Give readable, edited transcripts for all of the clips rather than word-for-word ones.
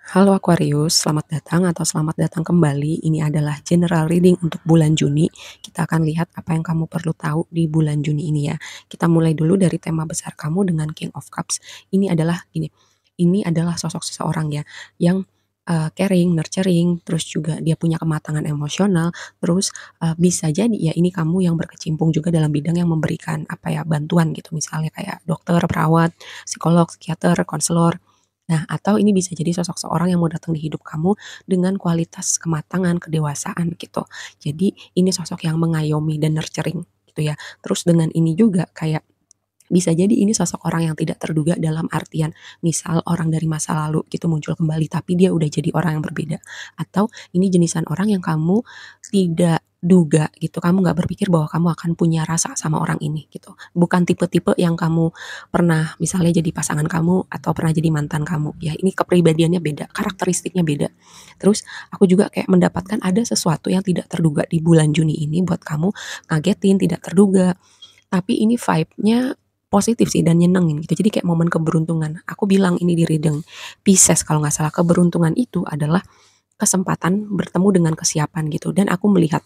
Halo Aquarius, selamat datang atau selamat datang kembali. Ini adalah general reading untuk bulan Juni. Kita akan lihat apa yang kamu perlu tahu di bulan Juni ini ya. Kita mulai dulu dari tema besar kamu dengan King of Cups. Ini adalah sosok seseorang ya yang caring, nurturing, terus juga dia punya kematangan emosional, terus bisa jadi ya ini kamu yang berkecimpung juga dalam bidang yang memberikan apa ya bantuan gitu, misalnya kayak dokter, perawat, psikolog, psikiater, konselor. Nah, atau ini bisa jadi sosok seorang yang mau datang di hidup kamu dengan kualitas kematangan, kedewasaan gitu. Jadi ini sosok yang mengayomi dan nurturing gitu ya. Terus dengan ini juga kayak bisa jadi ini sosok orang yang tidak terduga dalam artian misal orang dari masa lalu gitu muncul kembali tapi dia udah jadi orang yang berbeda, atau ini jenisan orang yang kamu tidak duga gitu, kamu nggak berpikir bahwa kamu akan punya rasa sama orang ini gitu, bukan tipe-tipe yang kamu pernah misalnya jadi pasangan kamu atau pernah jadi mantan kamu ya, ini kepribadiannya beda, karakteristiknya beda. Terus aku juga kayak mendapatkan ada sesuatu yang tidak terduga di bulan Juni ini buat kamu, ngagetin, tidak terduga, tapi ini vibe-nya positif sih dan nyenengin gitu. Jadi kayak momen keberuntungan. Aku bilang ini di reading Pisces kalau nggak salah, keberuntungan itu adalah kesempatan bertemu dengan kesiapan gitu. Dan aku melihat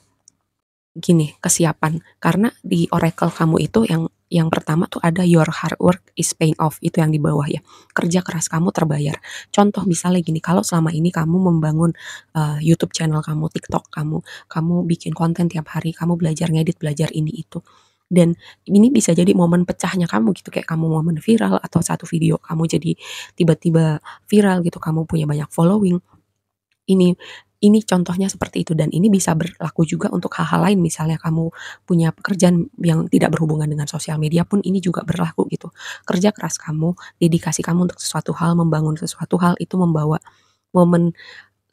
gini, kesiapan. Karena di oracle kamu itu yang pertama tuh ada your hard work is paying off, itu yang di bawah ya. Kerja keras kamu terbayar. Contoh misalnya gini, kalau selama ini kamu membangun YouTube channel kamu, TikTok kamu, kamu bikin konten tiap hari, kamu belajar ngedit, belajar ini itu. Dan ini bisa jadi momen pecahnya kamu gitu, kayak kamu momen viral atau satu video kamu jadi tiba-tiba viral gitu, kamu punya banyak following. Ini ini contohnya seperti itu dan ini bisa berlaku juga untuk hal-hal lain, misalnya kamu punya pekerjaan yang tidak berhubungan dengan sosial media pun ini juga berlaku gitu. Kerja keras kamu, dedikasi kamu untuk sesuatu hal, membangun sesuatu hal itu membawa momen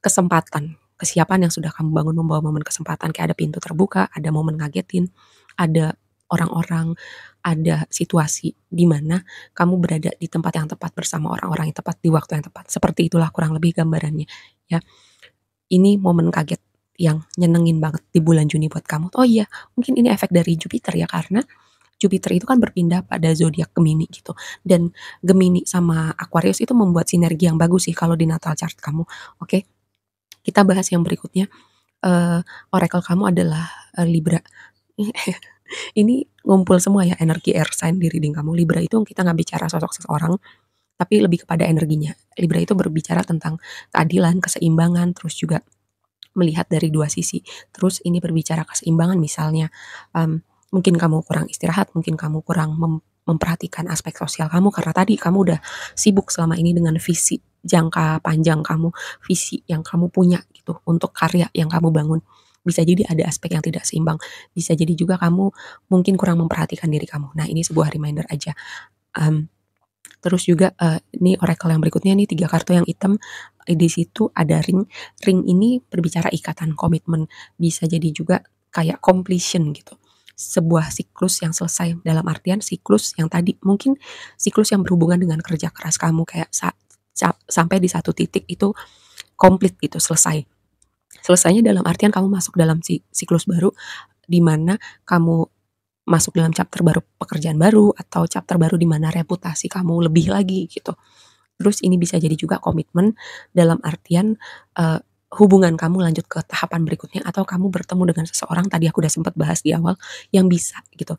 kesempatan, kesiapan yang sudah kamu bangun membawa momen kesempatan, kayak ada pintu terbuka, ada momen ngagetin, ada orang-orang, ada situasi di mana kamu berada di tempat yang tepat bersama orang-orang yang tepat di waktu yang tepat. Seperti itulah kurang lebih gambarannya ya. Ini momen kaget yang nyenengin banget di bulan Juni buat kamu. Oh iya, mungkin ini efek dari Jupiter ya, karena Jupiter itu kan berpindah pada zodiak Gemini gitu. Dan Gemini sama Aquarius itu membuat sinergi yang bagus sih kalau di natal chart kamu. Oke, kita bahas yang berikutnya. Oracle kamu adalah Libra. Ini ngumpul semua ya energi air sign di reading kamu. Libra itu kita nggak bicara sosok seseorang, tapi lebih kepada energinya. Libra itu berbicara tentang keadilan, keseimbangan, terus juga melihat dari dua sisi. Terus ini berbicara keseimbangan, misalnya mungkin kamu kurang istirahat, mungkin kamu kurang memperhatikan aspek sosial kamu karena tadi kamu udah sibuk selama ini dengan visi jangka panjang kamu, visi yang kamu punya gitu untuk karya yang kamu bangun. Bisa jadi ada aspek yang tidak seimbang. Bisa jadi juga kamu mungkin kurang memperhatikan diri kamu. Nah, ini sebuah reminder aja. Um, Terus juga ini oracle yang berikutnya nih 3 kartu yang hitam, di situ ada ring. Ring ini berbicara ikatan, komitmen, bisa jadi juga kayak completion gitu. Sebuah siklus yang selesai, dalam artian siklus yang tadi mungkin siklus yang berhubungan dengan kerja keras kamu kayak sampai di satu titik itu komplit gitu, selesai. Selesainya dalam artian kamu masuk dalam siklus baru di mana kamu masuk dalam chapter baru pekerjaan baru atau chapter baru di mana reputasi kamu lebih lagi gitu. Terus ini bisa jadi juga komitmen dalam artian hubungan kamu lanjut ke tahapan berikutnya atau kamu bertemu dengan seseorang, tadi aku udah sempat bahas di awal, yang bisa gitu,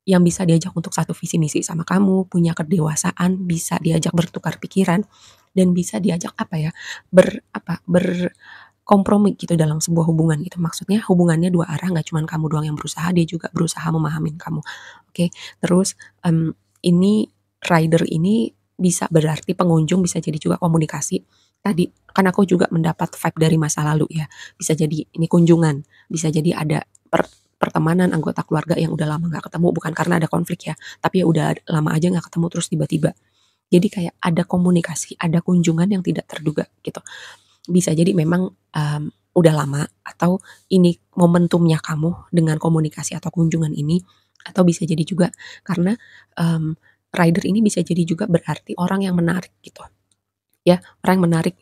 yang bisa diajak untuk satu visi misi sama kamu, punya kedewasaan, bisa diajak bertukar pikiran dan bisa diajak apa ya, berkompromi gitu dalam sebuah hubungan gitu. Maksudnya hubungannya dua arah, nggak cuma kamu doang yang berusaha, dia juga berusaha memahamin kamu. Oke, terus ini rider ini bisa berarti pengunjung, bisa jadi juga komunikasi. Tadi kan aku juga mendapat vibe dari masa lalu ya. Bisa jadi ini kunjungan, bisa jadi ada pertemanan anggota keluarga yang udah lama nggak ketemu, bukan karena ada konflik ya, tapi ya udah lama aja nggak ketemu terus tiba-tiba. Jadi kayak ada komunikasi, ada kunjungan yang tidak terduga gitu. Bisa jadi memang udah lama atau ini momentumnya kamu dengan komunikasi atau kunjungan ini, atau bisa jadi juga karena rider ini bisa jadi juga berarti orang yang menarik gitu ya, orang yang menarik.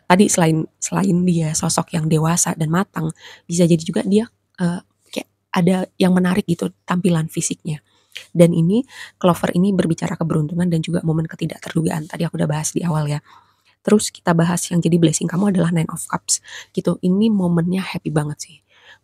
Tadi selain selain dia sosok yang dewasa dan matang, bisa jadi juga dia kayak ada yang menarik gitu tampilan fisiknya. Dan ini clover ini berbicara keberuntungan dan juga momen ketidakterdugaan, tadi aku udah bahas di awal ya. terus kita bahas yang jadi blessing kamu adalah Nine of Cups gitu. Ini momennya happy banget sih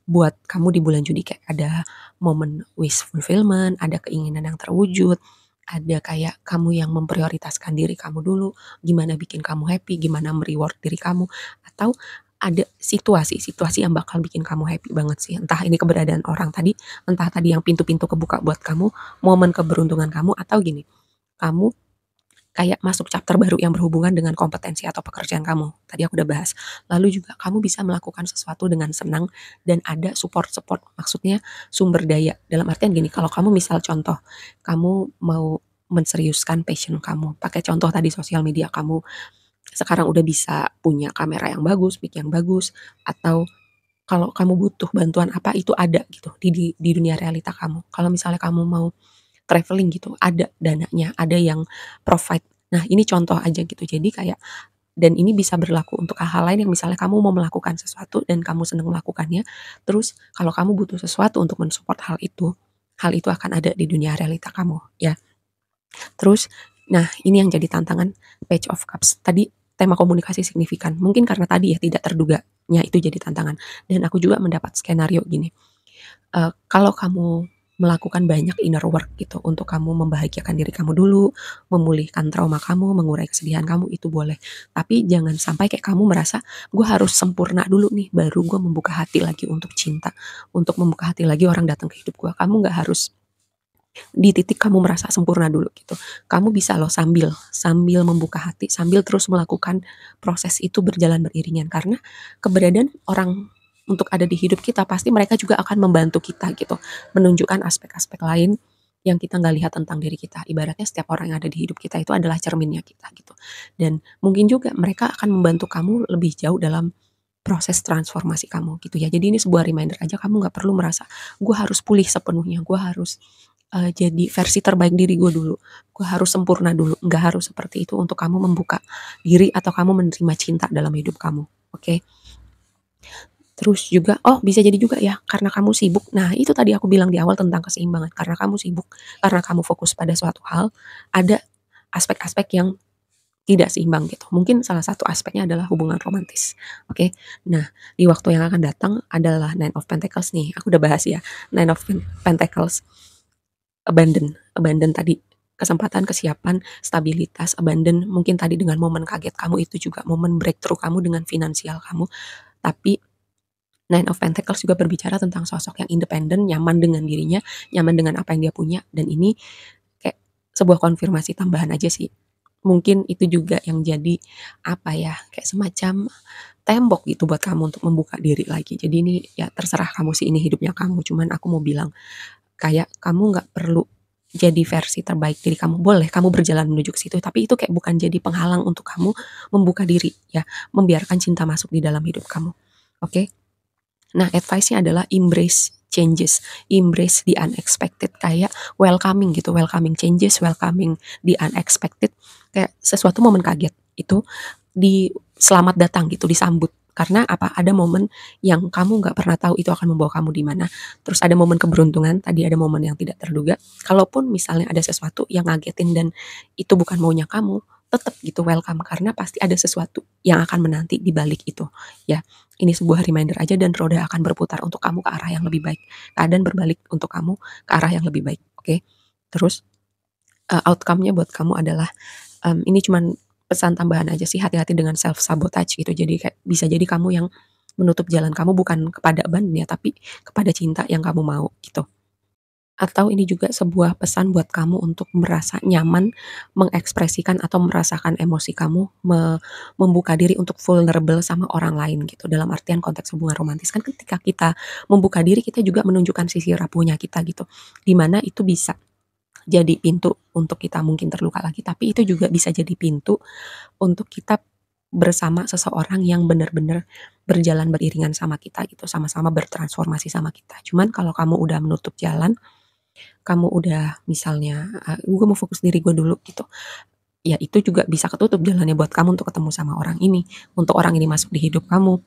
buat kamu di bulan Juni, kayak ada momen wish fulfillment, ada keinginan yang terwujud, ada kayak kamu yang memprioritaskan diri kamu dulu, gimana bikin kamu happy, gimana mereward diri kamu, atau ada situasi-situasi yang bakal bikin kamu happy banget sih. Entah ini keberadaan orang tadi, entah tadi yang pintu-pintu kebuka buat kamu, momen keberuntungan kamu, atau gini, kamu kayak masuk chapter baru yang berhubungan dengan kompetensi atau pekerjaan kamu. Tadi aku udah bahas. Lalu juga kamu bisa melakukan sesuatu dengan senang dan ada support-support. Maksudnya sumber daya. Dalam artian gini, kalau kamu misal contoh, kamu mau menseriuskan passion kamu. Pakai contoh tadi sosial media kamu sekarang udah bisa punya kamera yang bagus, mic yang bagus, atau kalau kamu butuh bantuan apa itu ada gitu di dunia realita kamu. Kalau misalnya kamu mau traveling gitu, ada dananya, ada yang provide. Nah, ini contoh aja gitu. Jadi kayak dan ini bisa berlaku untuk hal-hal lain yang misalnya kamu mau melakukan sesuatu dan kamu senang melakukannya. Terus kalau kamu butuh sesuatu untuk mensupport hal itu akan ada di dunia realita kamu, ya. Terus, nah ini yang jadi tantangan Page of Cups. Tadi tema komunikasi signifikan. Mungkin karena tadi ya tidak terduganya itu jadi tantangan. Dan aku juga mendapat skenario gini. Kalau kamu melakukan banyak inner work gitu untuk kamu membahagiakan diri kamu dulu, memulihkan trauma kamu, mengurai kesedihan kamu itu boleh. Tapi jangan sampai kayak kamu merasa gue harus sempurna dulu nih baru gue membuka hati lagi untuk cinta, untuk membuka hati lagi orang datang ke hidup gue. Kamu nggak harus di titik kamu merasa sempurna dulu gitu. Kamu bisa loh sambil sambil membuka hati, sambil terus melakukan proses itu berjalan beriringan karena keberadaan orang untuk ada di hidup kita pasti mereka juga akan membantu kita gitu, menunjukkan aspek-aspek lain yang kita nggak lihat tentang diri kita. Ibaratnya setiap orang yang ada di hidup kita itu adalah cerminnya kita gitu. Dan mungkin juga mereka akan membantu kamu lebih jauh dalam proses transformasi kamu gitu ya. Jadi ini sebuah reminder aja, kamu nggak perlu merasa gue harus pulih sepenuhnya, gue harus jadi versi terbaik diri gue dulu, gue harus sempurna dulu, nggak harus seperti itu untuk kamu membuka diri atau kamu menerima cinta dalam hidup kamu, oke? Terus juga, oh bisa jadi juga ya karena kamu sibuk, nah itu tadi aku bilang di awal tentang keseimbangan, karena kamu sibuk, karena kamu fokus pada suatu hal, ada aspek-aspek yang tidak seimbang gitu. Mungkin salah satu aspeknya adalah hubungan romantis, oke? Nah, di waktu yang akan datang adalah Nine of Pentacles nih, aku udah bahas ya, Nine of Pentacles. Abandon tadi, kesempatan, kesiapan, stabilitas, abandon, mungkin tadi dengan momen kaget kamu itu juga momen breakthrough kamu dengan finansial kamu. Tapi Nine of Pentacles juga berbicara tentang sosok yang independen, nyaman dengan dirinya, nyaman dengan apa yang dia punya, dan ini kayak sebuah konfirmasi tambahan aja sih. Mungkin itu juga yang jadi apa ya, kayak semacam tembok gitu buat kamu untuk membuka diri lagi. Jadi ini ya terserah kamu sih, ini hidupnya kamu. Cuman aku mau bilang kayak kamu nggak perlu jadi versi terbaik diri kamu. Boleh kamu berjalan menuju ke situ, tapi itu kayak bukan jadi penghalang untuk kamu membuka diri ya, membiarkan cinta masuk di dalam hidup kamu. Oke? Nah, advice-nya adalah embrace changes, embrace the unexpected, kayak welcoming gitu, welcoming changes, welcoming the unexpected, kayak sesuatu momen kaget itu di selamat datang gitu, disambut. Karena apa? Ada momen yang kamu nggak pernah tahu itu akan membawa kamu di mana. Terus ada momen keberuntungan, tadi ada momen yang tidak terduga. Kalaupun misalnya ada sesuatu yang ngagetin dan itu bukan maunya kamu, tetap gitu welcome karena pasti ada sesuatu yang akan menanti di balik itu. Ya, ini sebuah reminder aja dan roda akan berputar untuk kamu ke arah yang lebih baik. Keadaan berbalik untuk kamu ke arah yang lebih baik. Oke. Terus outcome-nya buat kamu adalah ini cuman pesan tambahan aja sih, hati-hati dengan self sabotage gitu. Jadi kayak bisa jadi kamu yang menutup jalan kamu bukan kepada abandon ya, tapi kepada cinta yang kamu mau gitu. Atau ini juga sebuah pesan buat kamu untuk merasa nyaman mengekspresikan atau merasakan emosi kamu, membuka diri untuk vulnerable sama orang lain gitu. Dalam artian konteks hubungan romantis kan ketika kita membuka diri kita juga menunjukkan sisi rapuhnya kita gitu. Di mana itu bisa jadi pintu untuk kita mungkin terluka lagi, tapi itu juga bisa jadi pintu untuk kita bersama seseorang yang benar-benar berjalan beriringan sama kita gitu, sama-sama bertransformasi sama kita. Cuman kalau kamu udah menutup jalan, kamu udah misalnya, gue mau fokus diri gue dulu gitu, ya itu juga bisa ketutup jalannya buat kamu untuk ketemu sama orang ini, untuk orang ini masuk di hidup kamu.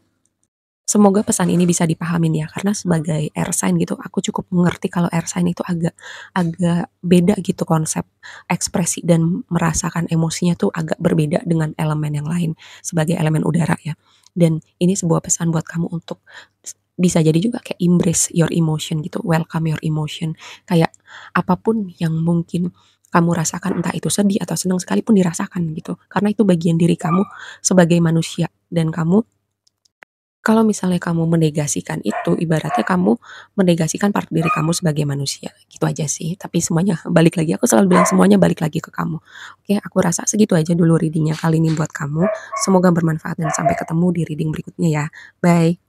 Semoga pesan ini bisa dipahamin ya, karena sebagai air sign gitu, aku cukup mengerti kalau air sign itu agak agak beda gitu konsep ekspresi dan merasakan emosinya tuh agak berbeda dengan elemen yang lain sebagai elemen udara ya. Dan ini sebuah pesan buat kamu untuk bisa jadi juga kayak embrace your emotion gitu, welcome your emotion. Kayak apapun yang mungkin kamu rasakan, entah itu sedih atau senang sekalipun dirasakan gitu. Karena itu bagian diri kamu sebagai manusia dan kamu kalau misalnya kamu menegasikan itu, ibaratnya kamu menegasikan part diri kamu sebagai manusia, gitu aja sih. Tapi semuanya balik lagi, aku selalu bilang semuanya balik lagi ke kamu. Oke, aku rasa segitu aja dulu reading kali ini buat kamu. Semoga bermanfaat dan sampai ketemu di reading berikutnya ya. Bye.